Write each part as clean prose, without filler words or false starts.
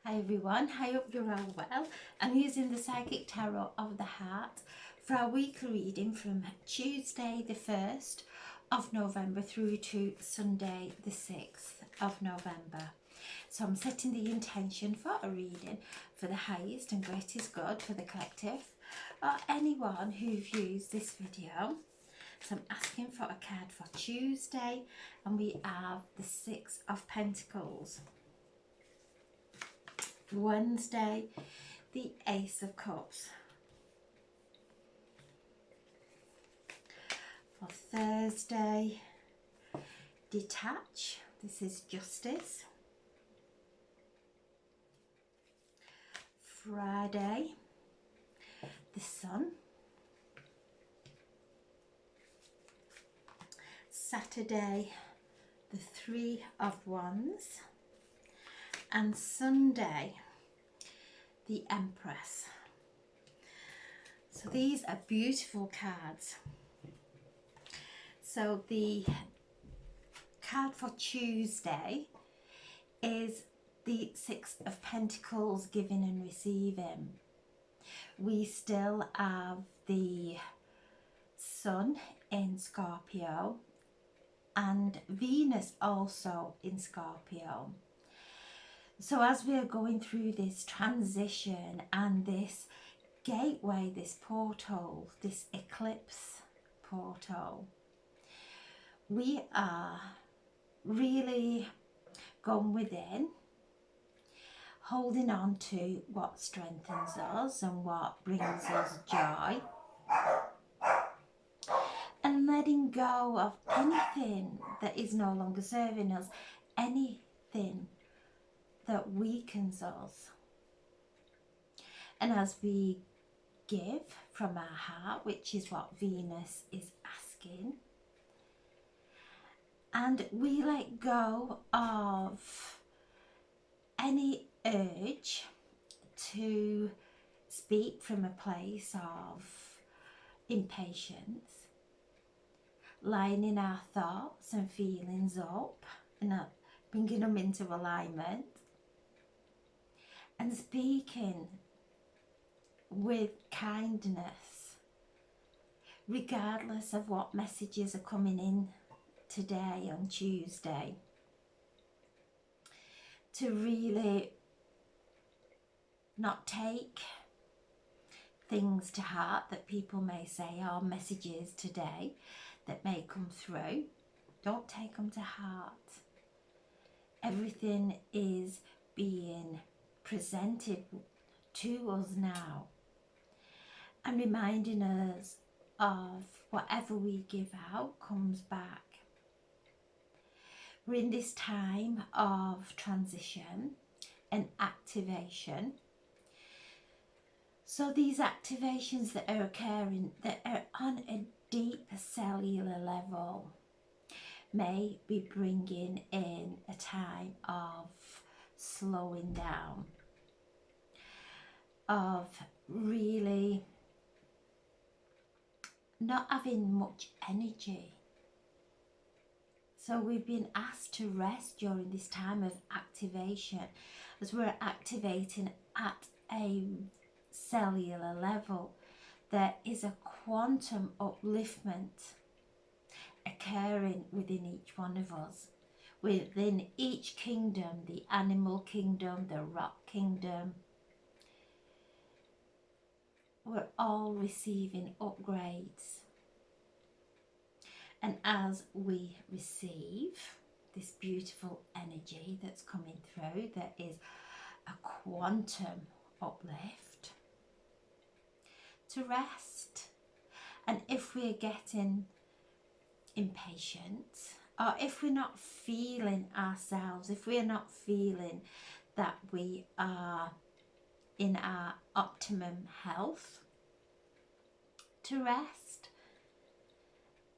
Hi everyone, I hope you're all well. I'm using the Psychic Tarot of the Heart for our weekly reading from Tuesday the 1st of November through to Sunday the 6th of November. So I'm setting the intention for a reading for the highest and greatest good for the collective or anyone who views this video. So I'm asking for a card for Tuesday and we have the Six of Pentacles. Wednesday, the Ace of Cups. For Thursday, Detach. This is Justice. Friday, the Sun. Saturday, the Three of Wands. And Sunday, the Empress. So these are beautiful cards. So the card for Tuesday is the Six of Pentacles, giving and receiving. We still have the Sun in Scorpio and Venus also in Scorpio. So as we are going through this transition and this gateway, this portal, this eclipse portal, we are really going within, holding on to what strengthens us and what brings us joy, and letting go of anything that is no longer serving us, anything that weakens us. And as we give from our heart, which is what Venus is asking, and we let go of any urge to speak from a place of impatience, lining our thoughts and feelings up and bringing them into alignment, and speaking with kindness, regardless of what messages are coming in today on Tuesday, to really not take things to heart that people may say, or messages today that may come through. Don't take them to heart. Everything is being presented to us now and reminding us of whatever we give out comes back. We're in this time of transition and activation. So these activations that are occurring, that are on a deep cellular level, may be bringing in a time of slowing down, of really not having much energy. So we've been asked to rest during this time of activation, as we're activating at a cellular level. There is a quantum upliftment occurring within each one of us, within each kingdom, the animal kingdom, the rock kingdom. We're all receiving upgrades. And as we receive this beautiful energy that's coming through, there is a quantum uplift to rest. And if we're getting impatient, or if we're not feeling ourselves, if we're not feeling that we are in our optimum health, to rest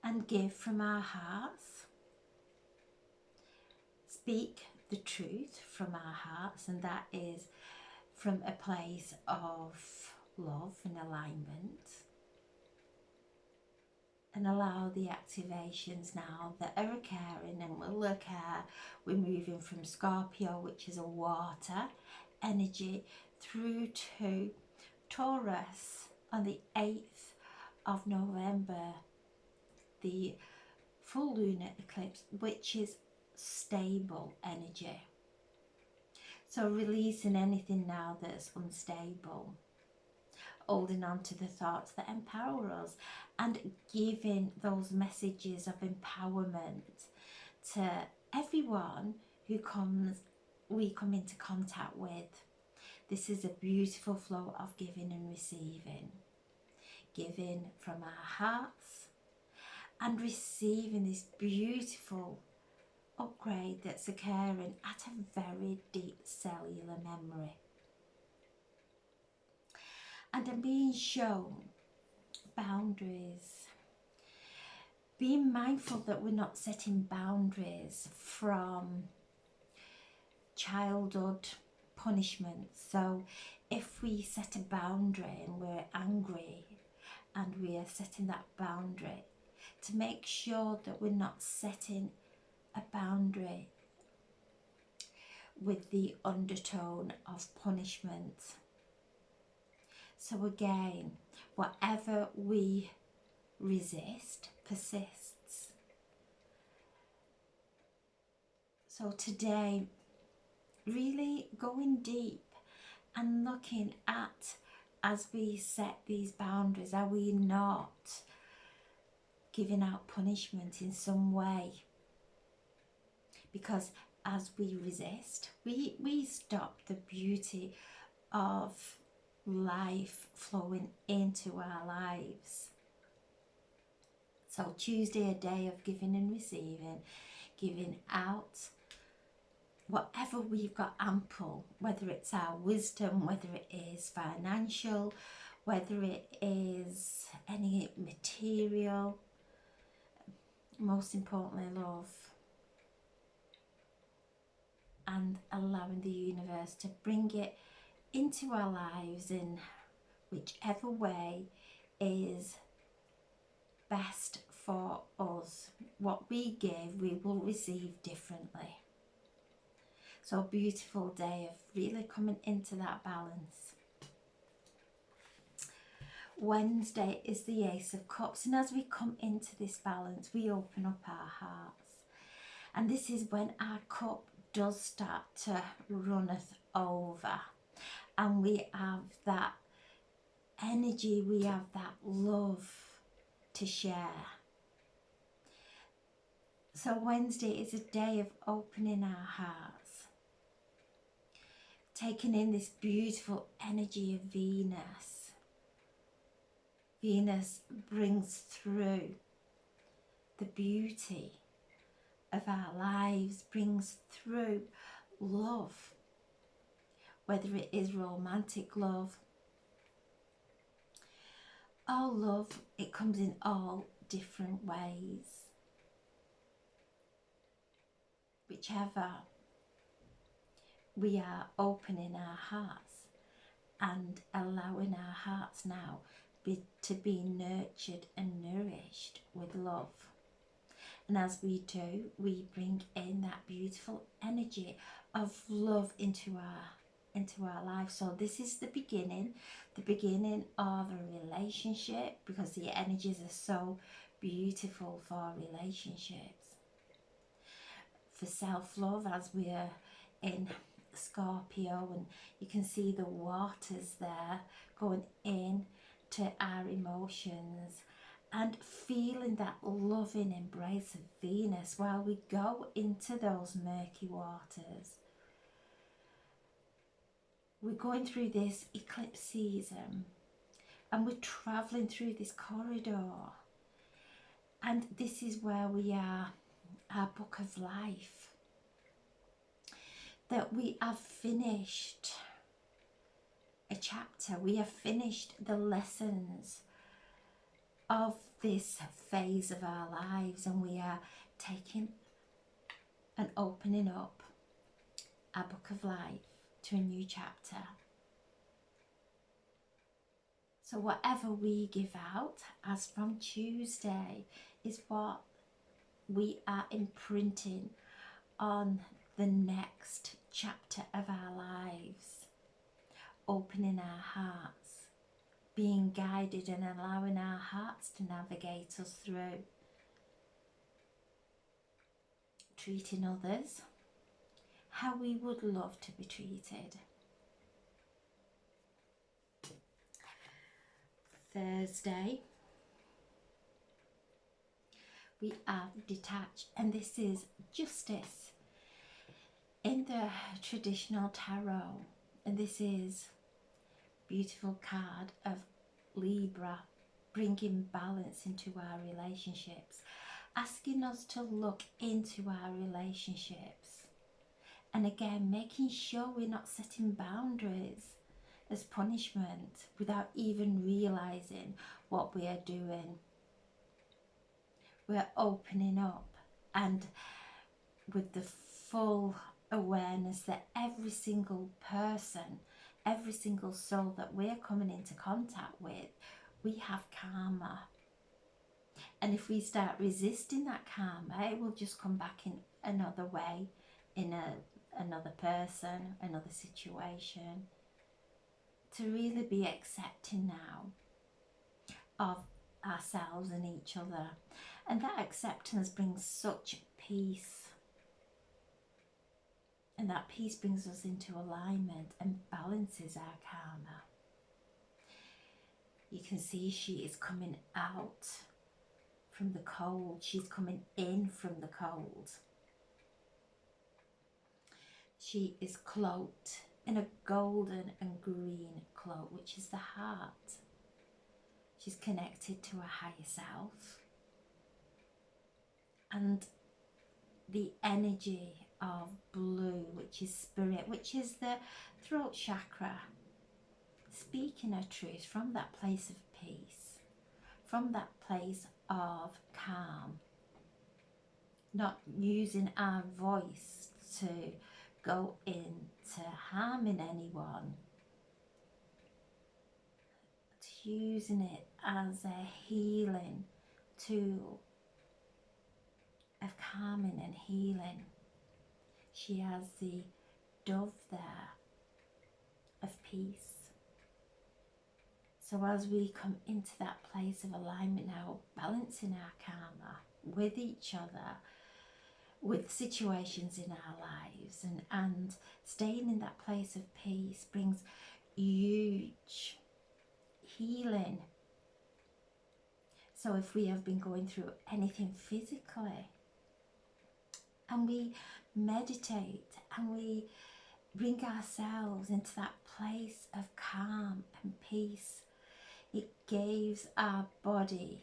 and give from our hearts, speak the truth from our hearts, and that is from a place of love and alignment. and allow the activations now that are occurring and will occur. We're moving from Scorpio, which is a water energy, through to Taurus on the 8th of November, the full lunar eclipse, which is stable energy. So releasing anything now that's unstable, holding on to the thoughts that empower us, and giving those messages of empowerment to everyone who we come into contact with. This is a beautiful flow of giving and receiving. Giving from our hearts and receiving this beautiful upgrade that's occurring at a very deep cellular memory. And I'm being shown boundaries. Being mindful that we're not setting boundaries from childhood punishment. So if we set a boundary and we're angry and we are setting that boundary, to make sure that we're not setting a boundary with the undertone of punishment. So again, whatever we resist persists. So today, really going deep and looking at, as we set these boundaries, are we not giving out punishment in some way? Because as we resist, we stop the beauty of life flowing into our lives. So Tuesday, a day of giving and receiving, giving out whatever we've got ample, whether it's our wisdom, whether it is financial, whether it is any material, most importantly love, and allowing the universe to bring it into our lives in whichever way is best for us. What we give, we will receive differently. So a beautiful day of really coming into that balance. Wednesday is the Ace of Cups, and as we come into this balance, we open up our hearts. And this is when our cup does start to runneth over, and we have that energy, we have that love to share. So Wednesday is a day of opening our hearts, taking in this beautiful energy of Venus. Venus brings through the beauty of our lives, brings through love, whether it is romantic love or love, it comes in all different ways. Whichever, we are opening our hearts and allowing our hearts now to be nurtured and nourished with love. And as we do, we bring in that beautiful energy of love into our life. So this is the beginning of a relationship, because the energies are so beautiful for relationships. For self-love, as we're in Scorpio, and you can see the waters there going in to our emotions and feeling that loving embrace of Venus while we go into those murky waters. We're going through this eclipse season and we're traveling through this corridor, and this is where we are, our book of life, that we have finished a chapter, we have finished the lessons of this phase of our lives, and we are taking and opening up our book of life to a new chapter. So whatever we give out as from Tuesday is what we are imprinting on the next chapter of our lives, opening our hearts, being guided and allowing our hearts to navigate us through, treating others how we would love to be treated. Thursday, we are detached, and this is justice in the traditional tarot, and this is beautiful card of Libra, bringing balance into our relationships, asking us to look into our relationships, and again making sure we're not setting boundaries as punishment without even realizing what we are doing. We're opening up, and with the full awareness that every single person, every single soul that we're coming into contact with, we have karma. And if we start resisting that karma, it will just come back in another way, in another person, another situation. To really be accepting now of ourselves and each other. And that acceptance brings such peace. And that peace brings us into alignment and balances our karma. You can see she is coming out from the cold. She's coming in from the cold. She is cloaked in a golden and green cloak, which is the heart. She's connected to her higher self. And the energy of blue, which is spirit, which is the throat chakra, speaking her truth from that place of peace, from that place of calm, not using our voice to go into harming anyone, using it as a healing tool of calming and healing. She has the dove there of peace. So as we come into that place of alignment now, balancing our karma with each other, with situations in our lives, and staying in that place of peace brings huge healing. So if we have been going through anything physically, and we meditate and we bring ourselves into that place of calm and peace, it gives our body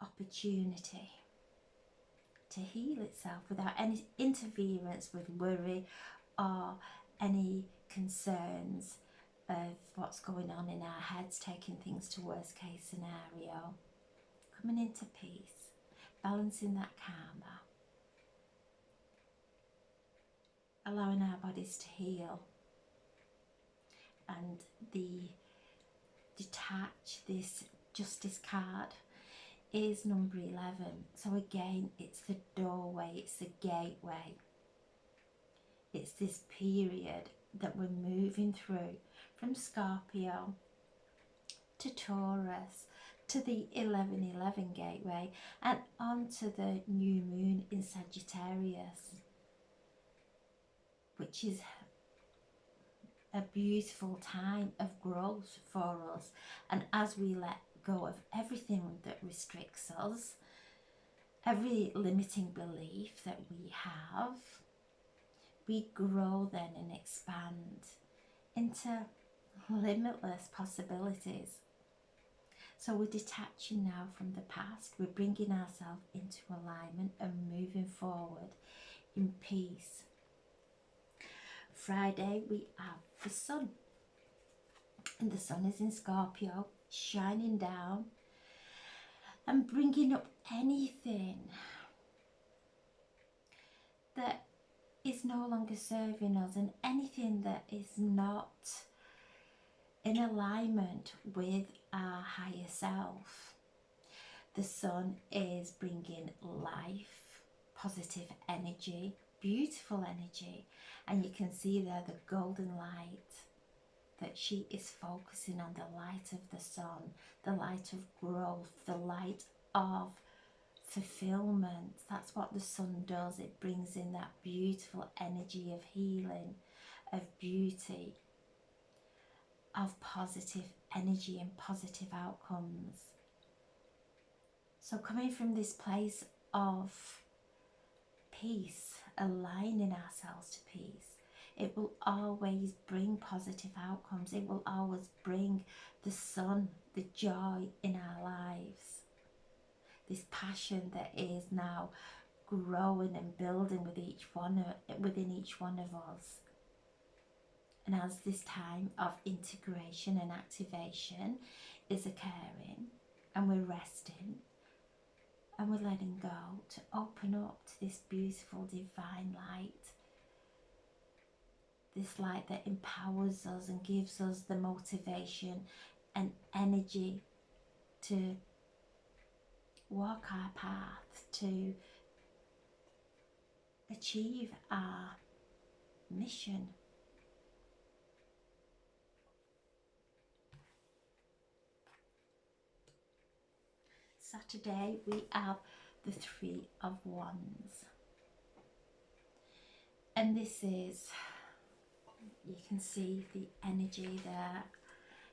opportunity to heal itself without any interference with worry or any concerns of what's going on in our heads, taking things to worst case scenario. Coming into peace, balancing that karma, allowing our bodies to heal. And the detach, this justice card, is number 11. So again, it's the doorway, it's the gateway. It's this period that we're moving through from Scorpio to Taurus to the 11:11 gateway and onto the new moon in Sagittarius, which is a beautiful time of growth for us. And as we let go of everything that restricts us, every limiting belief that we have, we grow then and expand into limitless possibilities. So we're detaching now from the past, we're bringing ourselves into alignment and moving forward in peace. Friday we have the sun, and the sun is in Scorpio, shining down and bringing up anything that is no longer serving us, and anything that is not in alignment with our higher self. The sun is bringing life, positive energy, beautiful energy, and you can see there the golden light, that she is focusing on the light of the sun, the light of growth, the light of fulfillment. That's what the sun does. It brings in that beautiful energy of healing, of beauty, of positive energy and positive outcomes. So coming from this place of peace, aligning ourselves to peace, it will always bring positive outcomes. It will always bring the sun, the joy in our lives. This passion that is now growing and building within each one of us. And as this time of integration and activation is occurring, and we're resting, and we're letting go to open up to this beautiful divine light, this light that empowers us and gives us the motivation and energy to walk our path, to achieve our mission. Saturday we have the Three of Wands, and this is, you can see the energy there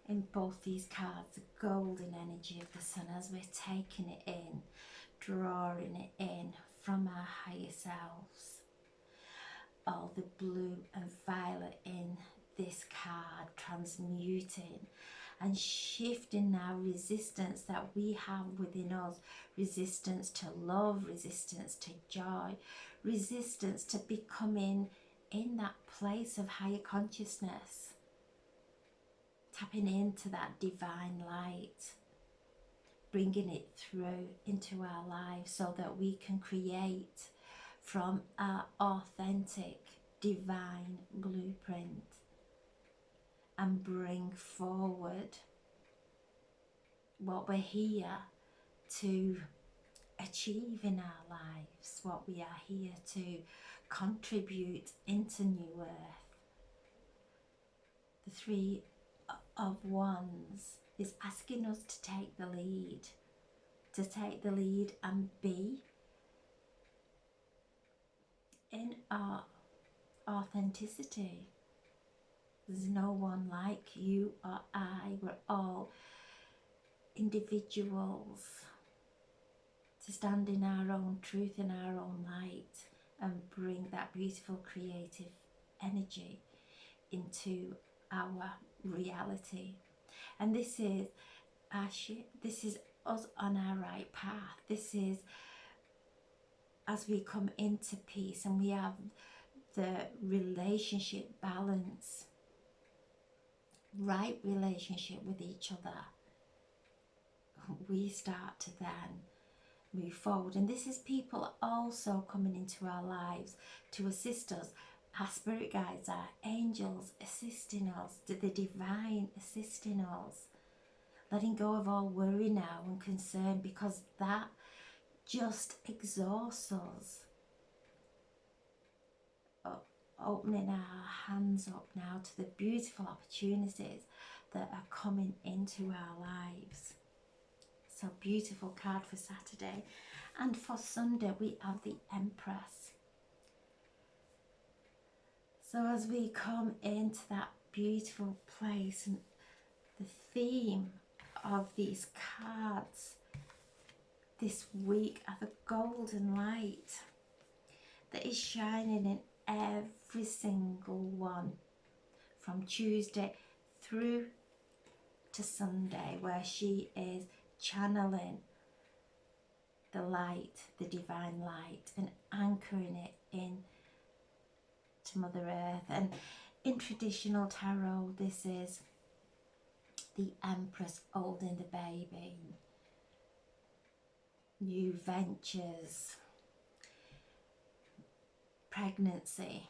in both these cards, the golden energy of the sun as we're taking it in, drawing it in from our higher selves. All the blue and violet in this card, transmuting and shifting our resistance that we have within us, resistance to love, resistance to joy, resistance to becoming in that place of higher consciousness, tapping into that divine light, bringing it through into our lives so that we can create from our authentic divine blueprint and bring forward what we're here to achieve in our lives, what we are here to contribute into New Earth. The Three of Wands is asking us to take the lead and be in our authenticity. There's no one like you or I. We're all individuals to stand in our own truth, in our own light, and bring that beautiful creative energy into our reality. And this is this is us on our right path. This is as we come into peace and we have the relationship balance, right relationship with each other, we start to then move forward. And this is people also coming into our lives to assist us. Our spirit guides, our angels assisting us, the divine assisting us, letting go of all worry now and concern, because that just exhausts us. Opening our hands up now to the beautiful opportunities that are coming into our lives. So beautiful card for Saturday. And for Sunday we have the Empress. So as we come into that beautiful place, and the theme of these cards this week are the golden light that is shining in every single one, from Tuesday through to Sunday, where she is channeling the light, the divine light, and anchoring it in to Mother Earth. And in traditional tarot, this is the Empress holding the baby, new ventures, pregnancy.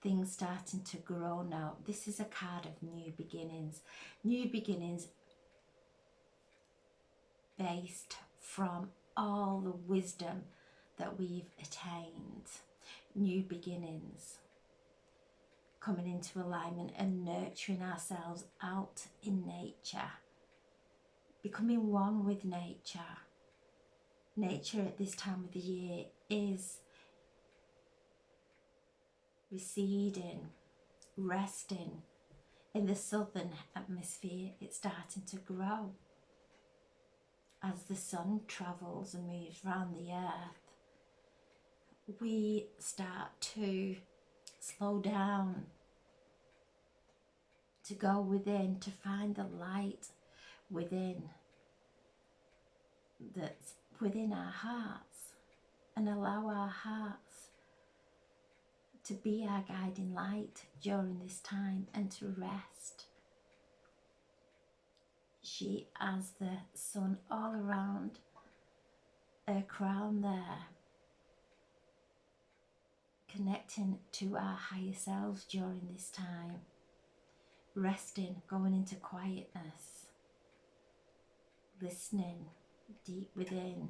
things starting to grow now. This is a card of new beginnings. New beginnings based from all the wisdom that we've attained. New beginnings. Coming into alignment and nurturing ourselves out in nature. Becoming one with nature. Nature at this time of the year is receding, resting. In the southern hemisphere, it's starting to grow. As the sun travels and moves around the earth, we start to slow down, to go within, to find the light within, that's within our hearts, and allow our hearts to be our guiding light during this time and to rest. She has the sun all around her crown there, connecting to our higher selves during this time, resting, going into quietness, listening deep within,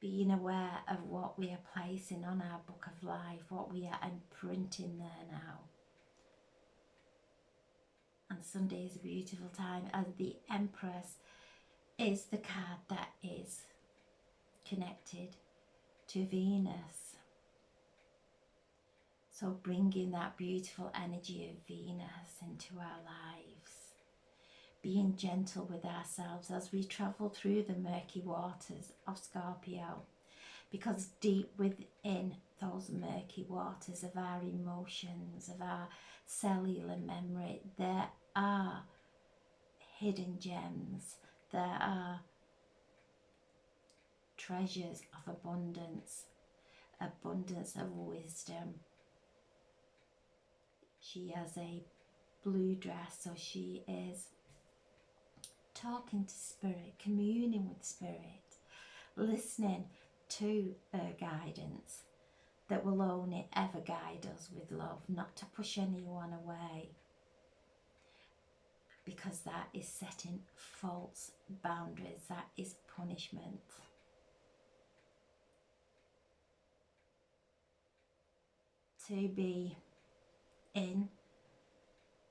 being aware of what we are placing on our book of life, what we are imprinting there now. And Sunday is a beautiful time, as the Empress is the card that is connected to Venus. So bringing that beautiful energy of Venus into our lives. Being gentle with ourselves as we travel through the murky waters of Scorpio. Because deep within those murky waters of our emotions, of our cellular memory, there are hidden gems. There are treasures of abundance, abundance of wisdom. She has a blue dress, so she is talking to spirit, communing with spirit, listening to her guidance that will only ever guide us with love, not to push anyone away, because that is setting false boundaries, that is punishment. To be in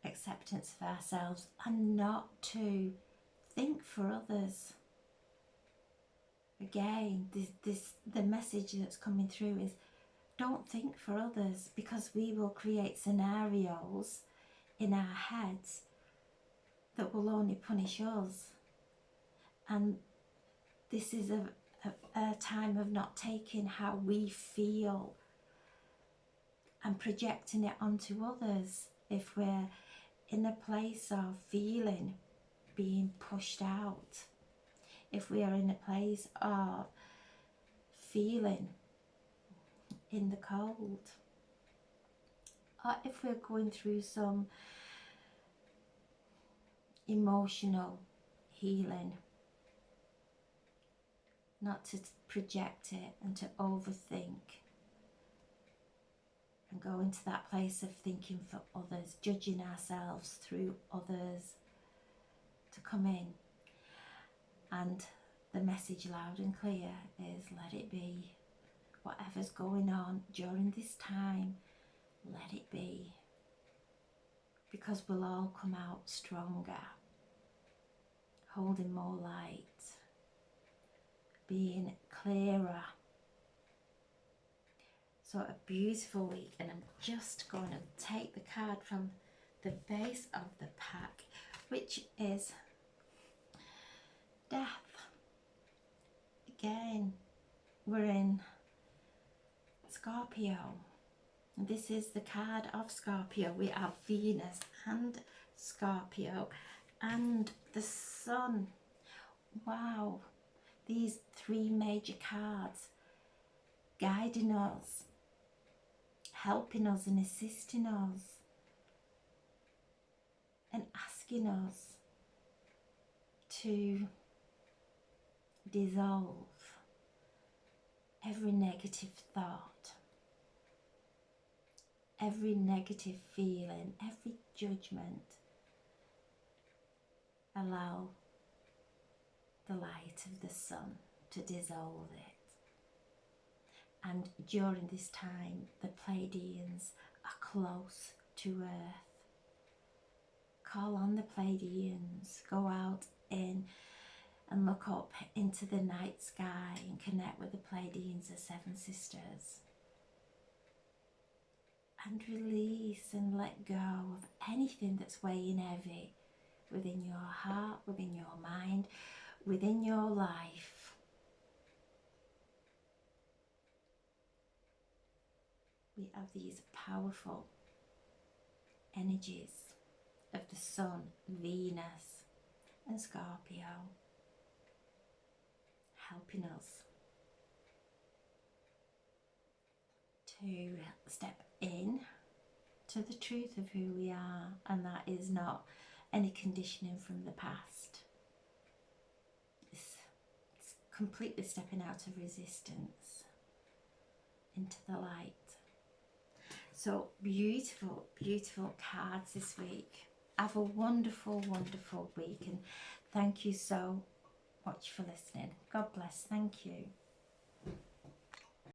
acceptance of ourselves and not to think for others. Again, the message that's coming through is don't think for others, because we will create scenarios in our heads that will only punish us. And this is a time of not taking how we feel and projecting it onto others. If we're in a place of feeling being pushed out, if we are in a place of feeling in the cold, or if we're going through some emotional healing, not to project it and to overthink and go into that place of thinking for others, judging ourselves through others, to come in. And the message loud and clear is let it be. Whatever's going on during this time, let it be. Because we'll all come out stronger, holding more light, being clearer. So a beautiful week, and I'm just going to take the card from the base of the pack, which is Death. Again, we're in Scorpio. This is the card of Scorpio. We have Venus and Scorpio and the Sun. Wow, these three major cards guiding us, helping us and assisting us, and asking us to dissolve every negative thought, every negative feeling, every judgment. Allow the light of the sun to dissolve it. And during this time, the Pleiadians are close to Earth. Call on the Pleiadians, go out in and look up into the night sky and connect with the Pleiadians, the Seven Sisters. And release and let go of anything that's weighing heavy within your heart, within your mind, within your life. We have these powerful energies of the Sun, Venus and Scorpio helping us to step in to the truth of who we are, and that is not any conditioning from the past. It's completely stepping out of resistance into the light. So beautiful, beautiful cards this week. Have a wonderful, wonderful week, and thank you so much for listening. God bless. Thank you.